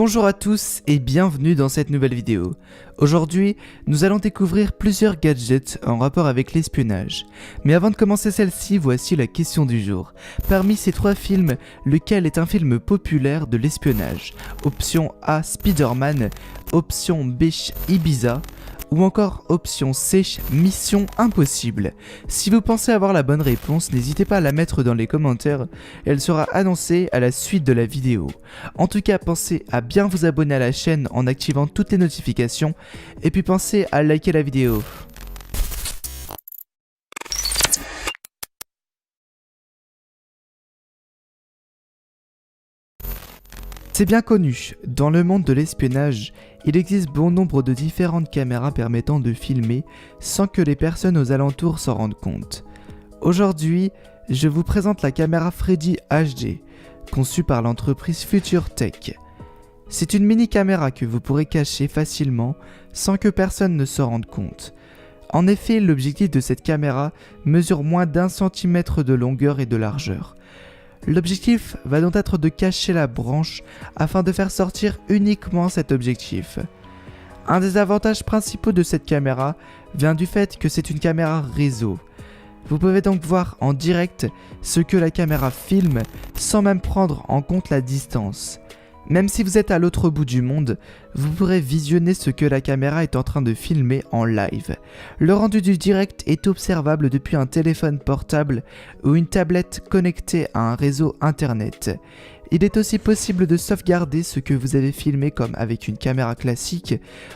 Bonjour à tous et bienvenue dans cette nouvelle vidéo. Aujourd'hui, nous allons découvrir plusieurs gadgets en rapport avec l'espionnage. Mais avant de commencer celle-ci, voici la question du jour. Parmi ces trois films, lequel est un film populaire de l'espionnage? Option A, Spider-Man, option B, Ibiza, ou encore option C, Mission Impossible. Si vous pensez avoir la bonne réponse, n'hésitez pas à la mettre dans les commentaires, elle sera annoncée à la suite de la vidéo. En tout cas, pensez à bien vous abonner à la chaîne en activant toutes les notifications, et puis pensez à liker la vidéo. C'est bien connu, dans le monde de l'espionnage, il existe bon nombre de différentes caméras permettant de filmer sans que les personnes aux alentours s'en rendent compte. Aujourd'hui, je vous présente la caméra Freddy HD, conçue par l'entreprise Future Tech. C'est une mini caméra que vous pourrez cacher facilement sans que personne ne s'en rende compte. En effet, l'objectif de cette caméra mesure moins d'1 centimètre de longueur et de largeur. L'objectif va donc être de cacher la branche afin de faire sortir uniquement cet objectif. Un des avantages principaux de cette caméra vient du fait que c'est une caméra réseau. Vous pouvez donc voir en direct ce que la caméra filme sans même prendre en compte la distance. Même si vous êtes à l'autre bout du monde, vous pourrez visionner ce que la caméra est en train de filmer en live. Le rendu du direct est observable depuis un téléphone portable ou une tablette connectée à un réseau internet. Il est aussi possible de sauvegarder ce que vous avez filmé comme avec une caméra classique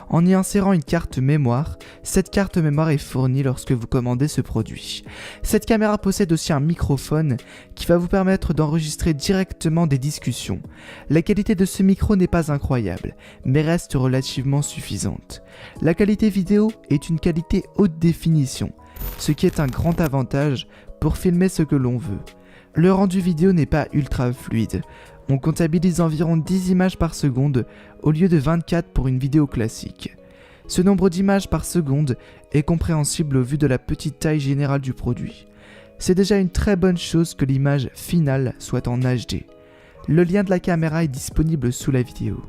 en y insérant une carte mémoire. Cette carte mémoire est fournie lorsque vous commandez ce produit. Cette caméra possède aussi un microphone qui va vous permettre d'enregistrer directement des discussions. La qualité de ce micro n'est pas incroyable, mais reste relativement suffisante. La qualité vidéo est une qualité haute définition, ce qui est un grand avantage pour filmer ce que l'on veut. Le rendu vidéo n'est pas ultra fluide, on comptabilise environ 10 images par seconde au lieu de 24 pour une vidéo classique. Ce nombre d'images par seconde est compréhensible au vu de la petite taille générale du produit. C'est déjà une très bonne chose que l'image finale soit en HD. Le lien de la caméra est disponible sous la vidéo.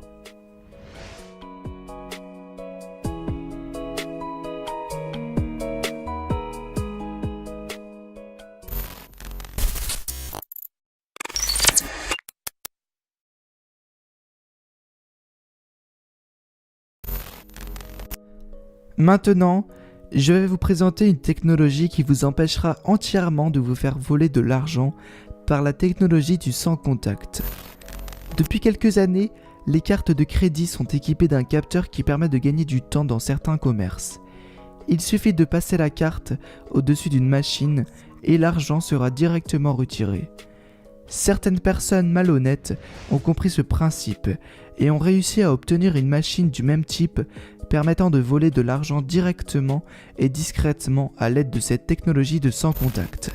Maintenant, je vais vous présenter une technologie qui vous empêchera entièrement de vous faire voler de l'argent par la technologie du sans contact. Depuis quelques années, les cartes de crédit sont équipées d'un capteur qui permet de gagner du temps dans certains commerces. Il suffit de passer la carte au-dessus d'une machine et l'argent sera directement retiré. Certaines personnes malhonnêtes ont compris ce principe et ont réussi à obtenir une machine du même type permettant de voler de l'argent directement et discrètement à l'aide de cette technologie de sans contact.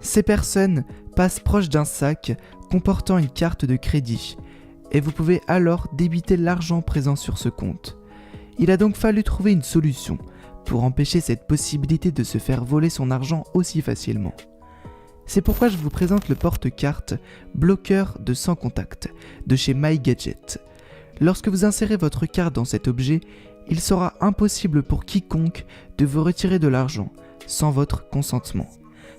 Ces personnes passent proche d'un sac comportant une carte de crédit et vous pouvez alors débiter l'argent présent sur ce compte. Il a donc fallu trouver une solution pour empêcher cette possibilité de se faire voler son argent aussi facilement. C'est pourquoi je vous présente le porte-carte bloqueur de sans contact de chez MyGadget. Lorsque vous insérez votre carte dans cet objet, il sera impossible pour quiconque de vous retirer de l'argent sans votre consentement.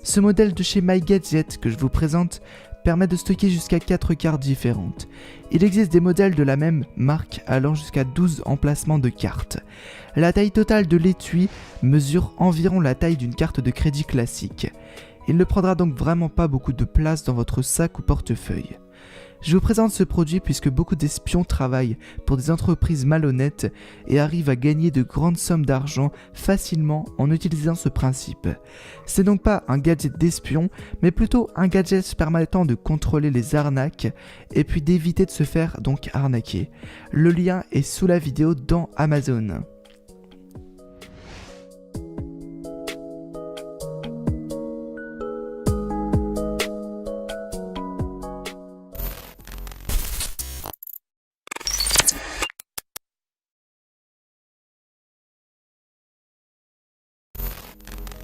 Ce modèle de chez MyGadget que je vous présente permet de stocker jusqu'à 4 cartes différentes. Il existe des modèles de la même marque allant jusqu'à 12 emplacements de cartes. La taille totale de l'étui mesure environ la taille d'une carte de crédit classique. Il ne prendra donc vraiment pas beaucoup de place dans votre sac ou portefeuille. Je vous présente ce produit puisque beaucoup d'espions travaillent pour des entreprises malhonnêtes et arrivent à gagner de grandes sommes d'argent facilement en utilisant ce principe. C'est donc pas un gadget d'espion, mais plutôt un gadget permettant de contrôler les arnaques et puis d'éviter de se faire donc arnaquer. Le lien est sous la vidéo dans Amazon.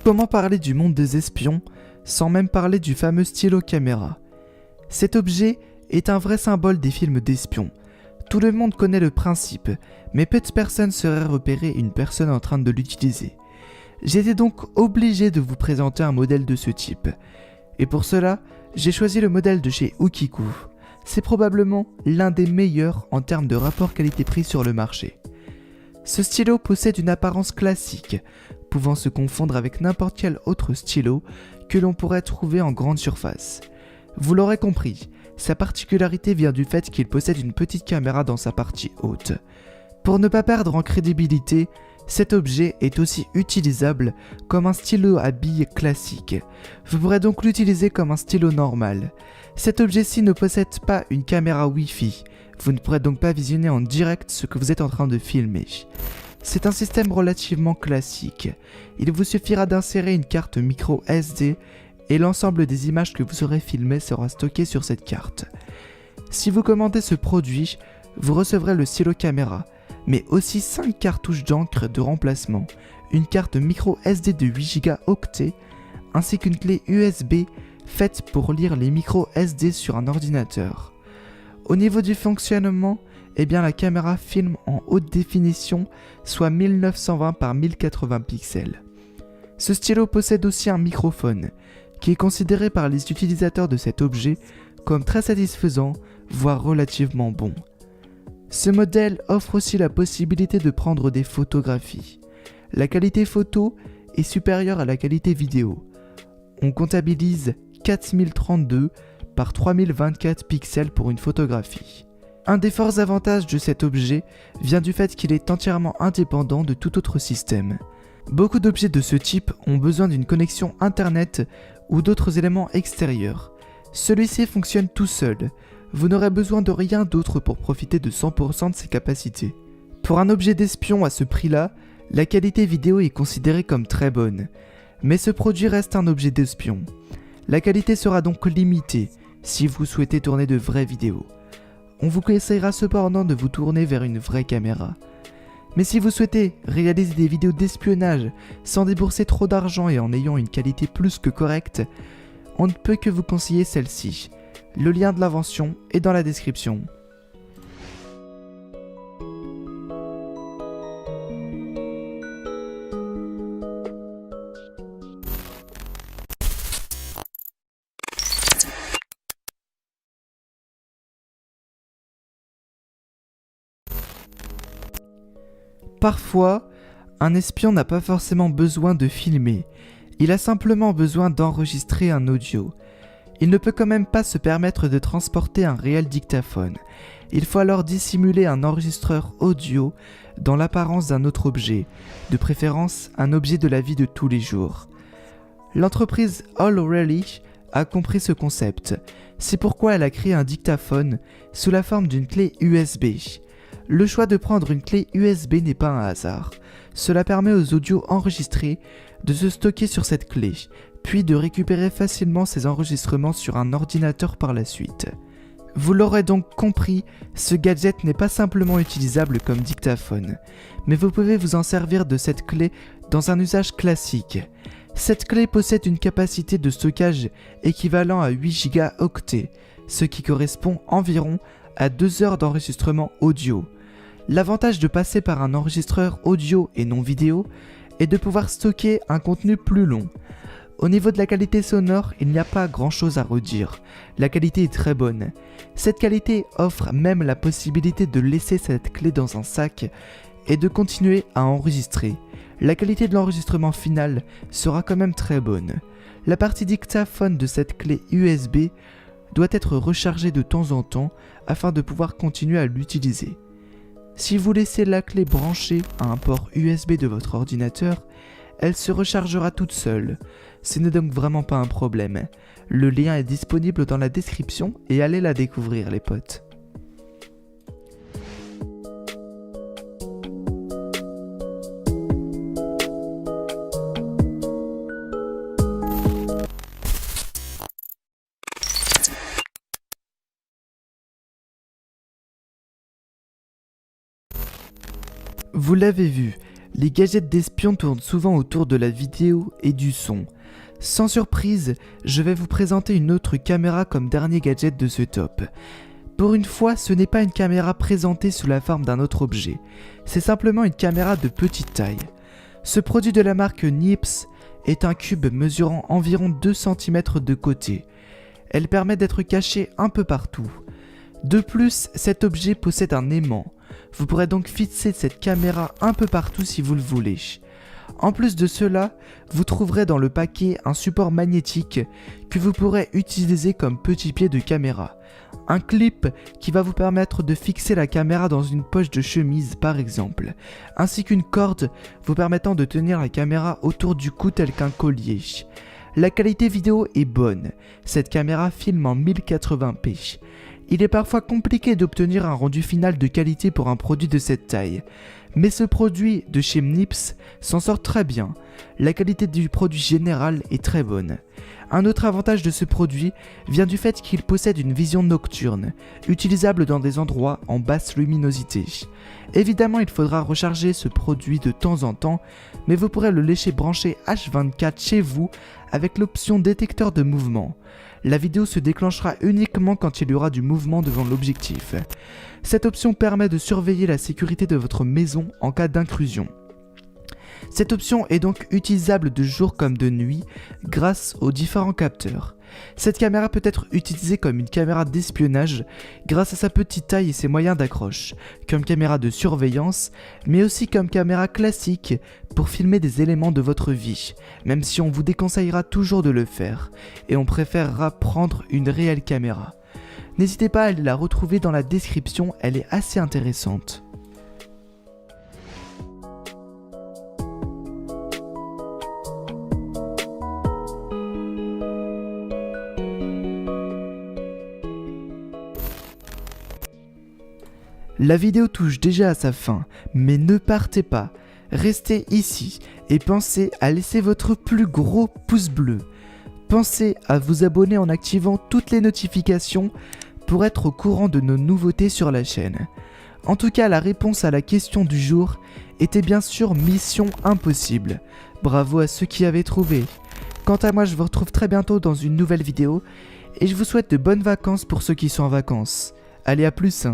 Comment parler du monde des espions sans même parler du fameux stylo caméra? Cet objet est un vrai symbole des films d'espions. Tout le monde connaît le principe, mais peu de personnes sauraient repérer une personne en train de l'utiliser. J'étais donc obligé de vous présenter un modèle de ce type. Et pour cela, j'ai choisi le modèle de chez Ookiku. C'est probablement l'un des meilleurs en termes de rapport qualité-prix sur le marché. Ce stylo possède une apparence classique, pouvant se confondre avec n'importe quel autre stylo que l'on pourrait trouver en grande surface. Vous l'aurez compris, sa particularité vient du fait qu'il possède une petite caméra dans sa partie haute. Pour ne pas perdre en crédibilité, cet objet est aussi utilisable comme un stylo à billes classique. Vous pourrez donc l'utiliser comme un stylo normal. Cet objet-ci ne possède pas une caméra Wi-Fi. Vous ne pourrez donc pas visionner en direct ce que vous êtes en train de filmer. C'est un système relativement classique. Il vous suffira d'insérer une carte micro SD et l'ensemble des images que vous aurez filmées sera stocké sur cette carte. Si vous commandez ce produit, vous recevrez le stylo caméra, mais aussi 5 cartouches d'encre de remplacement, une carte micro SD de 8 Go octets, ainsi qu'une clé USB faite pour lire les micros SD sur un ordinateur. Au niveau du fonctionnement, la caméra filme en haute définition, soit 1920 par 1080 pixels. Ce stylo possède aussi un microphone, qui est considéré par les utilisateurs de cet objet comme très satisfaisant, voire relativement bon. Ce modèle offre aussi la possibilité de prendre des photographies. La qualité photo est supérieure à la qualité vidéo. On comptabilise 4032 par 3024 pixels pour une photographie. Un des forts avantages de cet objet vient du fait qu'il est entièrement indépendant de tout autre système. Beaucoup d'objets de ce type ont besoin d'une connexion internet ou d'autres éléments extérieurs. Celui-ci fonctionne tout seul. Vous n'aurez besoin de rien d'autre pour profiter de 100% de ses capacités. Pour un objet d'espion à ce prix-là, la qualité vidéo est considérée comme très bonne. Mais ce produit reste un objet d'espion. La qualité sera donc limitée si vous souhaitez tourner de vraies vidéos. On vous conseillera cependant de vous tourner vers une vraie caméra. Mais si vous souhaitez réaliser des vidéos d'espionnage sans débourser trop d'argent et en ayant une qualité plus que correcte, on ne peut que vous conseiller celle-ci. Le lien de l'invention est dans la description. Parfois, un espion n'a pas forcément besoin de filmer, il a simplement besoin d'enregistrer un audio. Il ne peut quand même pas se permettre de transporter un réel dictaphone. Il faut alors dissimuler un enregistreur audio dans l'apparence d'un autre objet, de préférence un objet de la vie de tous les jours. L'entreprise All-Rally a compris ce concept, c'est pourquoi elle a créé un dictaphone sous la forme d'une clé USB. Le choix de prendre une clé USB n'est pas un hasard. Cela permet aux audios enregistrés de se stocker sur cette clé, puis de récupérer facilement ces enregistrements sur un ordinateur par la suite. Vous l'aurez donc compris, ce gadget n'est pas simplement utilisable comme dictaphone, mais vous pouvez vous en servir de cette clé dans un usage classique. Cette clé possède une capacité de stockage équivalent à 8 Go octets, ce qui correspond environ à 2 heures d'enregistrement audio. L'avantage de passer par un enregistreur audio et non vidéo est de pouvoir stocker un contenu plus long. Au niveau de la qualité sonore, il n'y a pas grand chose à redire. La qualité est très bonne. Cette qualité offre même la possibilité de laisser cette clé dans un sac et de continuer à enregistrer. La qualité de l'enregistrement final sera quand même très bonne. La partie dictaphone de cette clé USB doit être rechargée de temps en temps afin de pouvoir continuer à l'utiliser. Si vous laissez la clé branchée à un port USB de votre ordinateur, elle se rechargera toute seule. Ce n'est donc vraiment pas un problème. Le lien est disponible dans la description et allez la découvrir les potes. Vous l'avez vu, les gadgets d'espions tournent souvent autour de la vidéo et du son. Sans surprise, je vais vous présenter une autre caméra comme dernier gadget de ce top. Pour une fois, ce n'est pas une caméra présentée sous la forme d'un autre objet, c'est simplement une caméra de petite taille. Ce produit de la marque Nips est un cube mesurant environ 2 cm de côté. Elle permet d'être cachée un peu partout. De plus, cet objet possède un aimant. Vous pourrez donc fixer cette caméra un peu partout si vous le voulez. En plus de cela, vous trouverez dans le paquet un support magnétique que vous pourrez utiliser comme petit pied de caméra. Un clip qui va vous permettre de fixer la caméra dans une poche de chemise par exemple, ainsi qu'une corde vous permettant de tenir la caméra autour du cou tel qu'un collier. La qualité vidéo est bonne, cette caméra filme en 1080p. Il est parfois compliqué d'obtenir un rendu final de qualité pour un produit de cette taille, mais ce produit de chez Nips s'en sort très bien. La qualité du produit général est très bonne. Un autre avantage de ce produit vient du fait qu'il possède une vision nocturne, utilisable dans des endroits en basse luminosité. Évidemment, il faudra recharger ce produit de temps en temps, mais vous pourrez le laisser branché H24 chez vous avec l'option détecteur de mouvement. La vidéo se déclenchera uniquement quand il y aura du mouvement devant l'objectif. Cette option permet de surveiller la sécurité de votre maison en cas d'intrusion. Cette option est donc utilisable de jour comme de nuit grâce aux différents capteurs. Cette caméra peut être utilisée comme une caméra d'espionnage grâce à sa petite taille et ses moyens d'accroche, comme caméra de surveillance, mais aussi comme caméra classique pour filmer des éléments de votre vie, même si on vous déconseillera toujours de le faire, et on préférera prendre une réelle caméra. N'hésitez pas à aller la retrouver dans la description, elle est assez intéressante. La vidéo touche déjà à sa fin, mais ne partez pas, restez ici et pensez à laisser votre plus gros pouce bleu. Pensez à vous abonner en activant toutes les notifications pour être au courant de nos nouveautés sur la chaîne. En tout cas, la réponse à la question du jour était bien sûr Mission Impossible. Bravo à ceux qui avaient trouvé. Quant à moi, je vous retrouve très bientôt dans une nouvelle vidéo et je vous souhaite de bonnes vacances pour ceux qui sont en vacances. Allez, à plus.